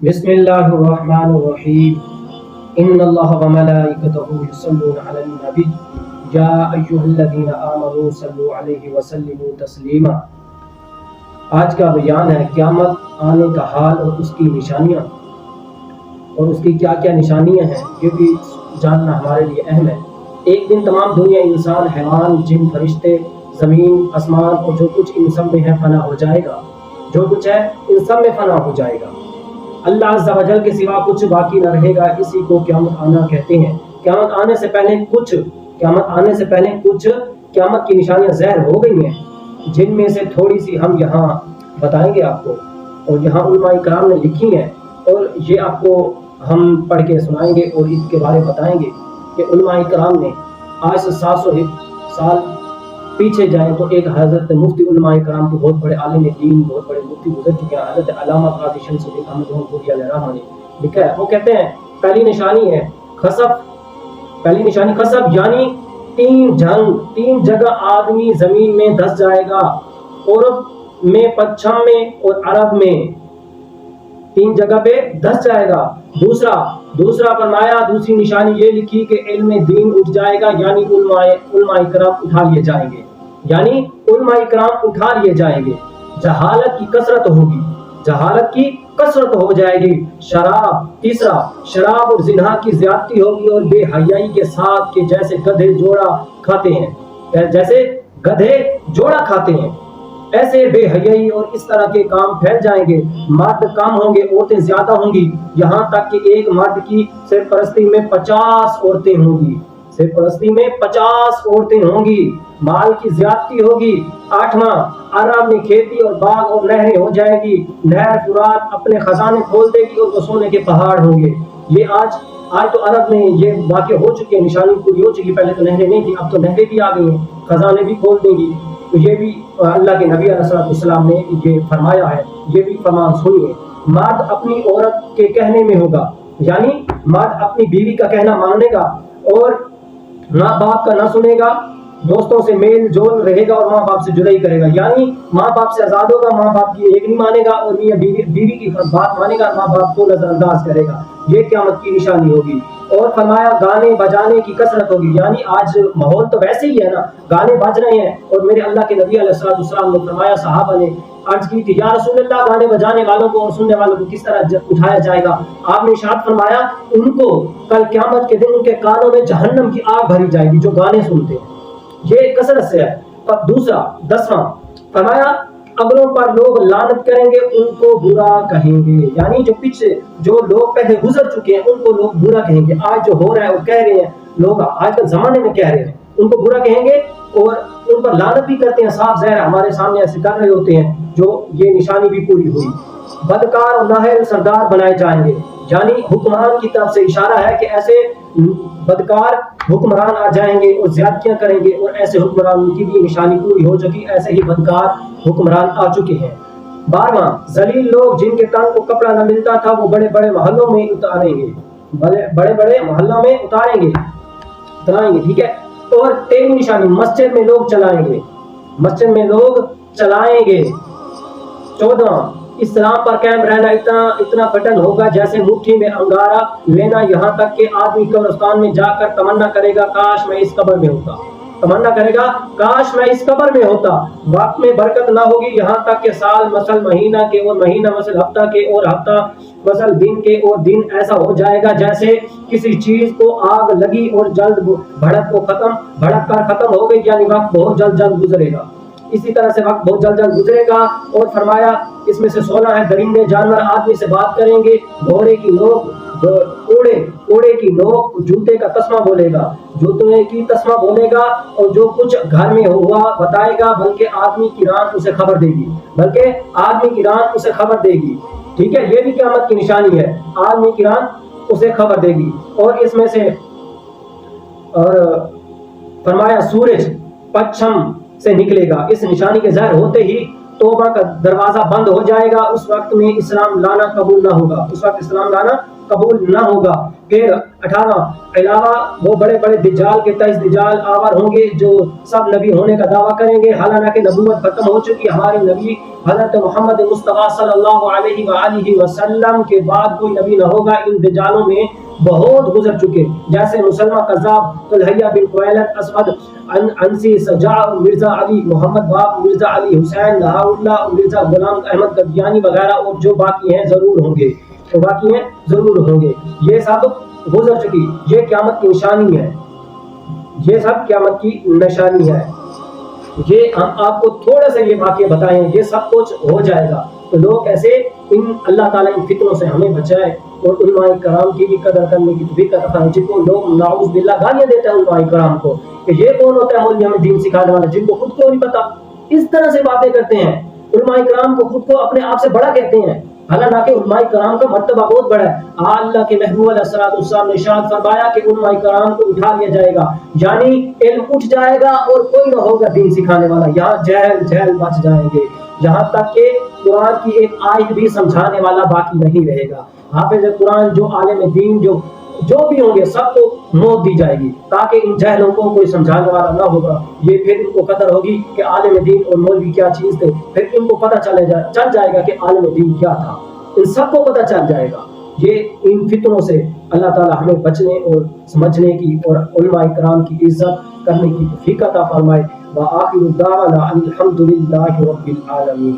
بسم اللہ الرحمن الرحیم ان اللہ وملائکتہ یصلون علی النبی یا ایھا الذین آمنوا صلوا علیہ وسلموا تسلیما۔ آج کا بیان ہے قیامت آنے کا حال اور اس کی نشانیاں، اور اس کی کیا کیا نشانیاں ہیں یہ بھی جاننا ہمارے لیے اہم ہے۔ ایک دن تمام دنیا، انسان، حیوان، جن، فرشتے، زمین، آسمان اور جو کچھ ان سب میں ہے فنا ہو جائے گا۔ جو کچھ ہے ان سب میں فنا ہو جائے گا، اللہ عز و جل کے سوا کچھ باقی نہ رہے گا۔ اسی کو قیامت آنا کہتے ہیں۔ قیامت آنے سے پہلے کچھ قیامت کی نشانیاں ظاہر ہو گئی ہیں، جن میں سے تھوڑی سی ہم یہاں بتائیں گے آپ کو، اور یہاں علماء کرام نے لکھی ہیں، اور یہ آپ کو ہم پڑھ کے سنائیں گے اور اس کے بارے بتائیں گے کہ علماء کرام نے آج سے 700 سال پیچھے جائیں تو ایک حضرت مفتی علماء کرام کے بہت بڑے عالم دین، بہت بڑے مفتی گزر چکے ہیں، حضرت علامہ قاضی شمس الدین احمد پوری علیہ رحمہ نے لکھا ہے۔ وہ کہتے ہیں پہلی نشانی ہے خسف، یعنی تین جگہ آدمی زمین میں دھس جائے گا، عرب میں، پچھم میں اور عرب میں، 3 جگہ پہ دھس جائے گا۔ دوسرا فرمایا، دوسری نشانی یہ لکھی کہ علم دین اٹھ جائے گا، یعنی علماء کرام اٹھا لیے جائیں گے۔ جہالت کی کثرت ہو جائے گی۔ تیسرا شراب اور زنا کی زیادتی ہوگی، اور بے حیائی کے ساتھ کہ جیسے گدھے جوڑا کھاتے ہیں ایسے بے حیائی اور اس طرح کے کام پھیل جائیں گے۔ مرد کم ہوں گے، عورتیں زیادہ ہوں گی، یہاں تک کہ ایک مرد کی سرپرستی میں 50 عورتیں ہوں گی۔ مال کی زیادتی ہوگی۔ 8واں، عرب میں کھیتی اور باغ اور نہریں ہو جائیں گی۔ نہر فرات اپنے خزانے کھول دے گی اور وہ سونے کے پہاڑ ہوں گے۔ یہ آج تو عرب میں یہ واقع ہو چکے، نشانی پوری ہو چکی۔ پہلے تو نہریں نہیں تھی، اب تو نہریں بھی آ گئی ہیں، خزانے بھی کھول دیں گی۔ تو یہ بھی اللہ کے نبی علیہ السلام نے یہ فرمایا ہے، یہ بھی فرمان سنیے۔ مرد اپنی عورت کے کہنے میں ہوگا، یعنی مرد اپنی بیوی کا کہنا مانے گا اور ماں باپ کا نہ سنے گا، دوستوں سے میل جول رہے گا اور ماں باپ سے جدائی کرے گا، یعنی ماں باپ سے آزاد ہوگا، ماں باپ کی ایک نہیں مانے گا، اور میاں بیوی کی بات مانے گا، ماں باپ کو نظر انداز کرے گا۔ یہ قیامت کی نشانی ہوگی۔ اور فرمایا گانے بجانے کی کثرت ہوگی، یعنی آج ماحول تو ویسے ہی ہے نا، گانے بج رہے ہیں، اور میرے اللہ کے نبی علیہ السلام نے فرمایا، صحابہ نے عرض کی تھی، یا رسول اللہ، گانے بجانے والوں کو اور سننے والوں کو کس طرح اٹھایا جائے گا؟ آپ نے ارشاد فرمایا، ان کو کل قیامت کے دن ان کے کانوں میں جہنم کی آگ بھری جائے گی جو گانے سنتے ہیں۔ یہ کثرت سے ہے۔ دوسرا 10واں فرمایا، اگلوں پر لوگ لعنت کریں گے، ان کو برا کہیں گے، یعنی جو لوگ پہلے گزر چکے ہیں ان کو لوگ برا کہیں گے۔ آج جو ہو رہا ہے وہ کہہ رہے ہیں لوگ، آج کل زمانے میں کہہ رہے ہیں، ان کو برا کہیں گے اور ان پر لعنت بھی کرتے ہیں۔ صاف ظاہر ہمارے سامنے ایسے کر رہے ہوتے ہیں، جو یہ نشانی بھی پوری ہوئی۔ بدکار اور نااہل سردار بنائے جائیں گے، یعنی حکمران کی طرف سے اشارہ ہے کہ ایسے بدکار حکمران آ جائیں گے اور زیادتیاں کریں گے، اور ایسے حکمران کی بھی نشانی پوری ہو چکی، ایسے ہی بدکار حکمران آ چکے ہیں۔ 12واں، ذلیل لوگ جن کے تن کو کپڑا نہ ملتا تھا وہ بڑے بڑے محلوں میں اتاریں گے، ٹھیک ہے۔ اور 13ویں نشانی، مسجد میں لوگ چلائیں گے۔ 14واں، اسلام پر قائم رہنا اتنا کٹن ہوگا جیسے مٹھی میں انگارہ لینا، یہاں تک کہ آدمی قبرستان میں جا کر تمنا کرے گا، کاش میں اس قبر میں ہوتا۔ وقت میں برکت نہ ہوگی، یہاں تک کہ سال مثل مہینہ کے اور مہینہ مثل ہفتہ کے اور ہفتہ مثل دن کے اور دن ایسا ہو جائے گا جیسے کسی چیز کو آگ لگی اور جلد بھڑک کر ختم ہو گئی، یعنی وقت بہت جلد گزرے گا۔ اسی طرح سے وقت بہت جلد گزرے گا۔ اور فرمایا اس میں سے 16 ہے، درندے جانور آدمی سے بات کریں گے، گھوڑے کی نوک جوتے کا تسمہ بولے گا، اور جو کچھ گھر میں ہوا بتائے گا، بلکہ آدمی کی ران اسے خبر دے گی، ٹھیک ہے۔ یہ بھی قیامت کی نشانی ہے، آدمی کی ران اسے خبر دے گی۔ اور اس میں سے فرمایا سورج پچھم سے نکلے گا، اس نشانی کے ظاہر ہوتے ہی توبہ کا دروازہ بند ہو جائے گا، اس وقت میں اسلام لانا قبول نہ ہوگا، قبول نہ ہوگا۔ پھر 18 علاوہ وہ بڑے بڑے دجال کے 23 دجال آور ہوں گے جو سب نبی ہونے کا دعویٰ کریں گے، حالانکہ نبوت ختم ہو چکی، ہمارے نبی حضرت محمد مصطفیٰ صلی اللہ علیہ وآلہ وسلم کے بعد کوئی نبی نہ ہوگا۔ ان دجالوں میں بہت گزر چکے، جیسے مسلمہ قذاب، طلحیہ بن خویلد، اسود انسی، سجاع، مرزا علی محمد باب، مرزا علی حسین، بہاء اللہ، مرزا غلام احمد قادیانی وغیرہ، اور جو باقی ہیں ضرور ہوں گے، تو باقی ہیں ضرور ہوں گے۔ یہ سب گزر چکی، یہ قیامت کی نشانی ہے، یہ سب قیامت کی نشانی ہے۔ یہ ہم آپ کو تھوڑا سا یہ واقعہ بتائیں، یہ سب کچھ ہو جائے گا، تو لوگ ایسے اللہ تعالیٰ ان فتنوں سے ہمیں بچائے، اور علماء کرام کی بھی قدر کرنے کی توفیق عطا فرمائے۔ جن کو لوگ نعوذ باللہ گالیاں دیتے ہیں علماء کرام کو کہ یہ کون ہوتا ہے مولوی ہمیں دین سکھانے والا، جن کو خود کو نہیں پتا، اس طرح سے باتیں کرتے ہیں۔ علماء کرام کو خود کو اپنے آپ سے بڑا کہتے ہیں، حالانکہ علماء کرام کا مرتبہ بہت بڑا ہے۔ اللہ کے محبوب علیہ السلام نے ارشاد فرمایا کہ علماء کرام کو اٹھا لیا جائے گا، یعنی علم اٹھ جائے گا اور کوئی نہ ہوگا دین سکھانے والا، یہاں جہل بچ جائیں گے، یہاں تک کہ قرآن کی ایک آیت بھی سمجھانے والا باقی نہیں رہے گا۔ حافظ قرآن جو عالم دین جو بھی ہوں گے سب کو موت دی جائے گی، تاکہ ان جہلوں کو کوئی سمجھانے والا نہ ہوگا۔ یہ پھر ان کو قدر ہوگی کہ عالم دین اور مولوی کیا چیز تھے، پھر ان کو پتہ چل جائے گا کہ عالم دین کیا تھا، ان سب کو پتہ چل جائے گا۔ یہ ان فتنوں سے اللہ تعالی ہمیں بچنے اور سمجھنے کی اور علماء کرام کی عزت کرنے کی توفیق عطا فرمائے۔ وآخر دعوانا الحمد للہ رب العالمین۔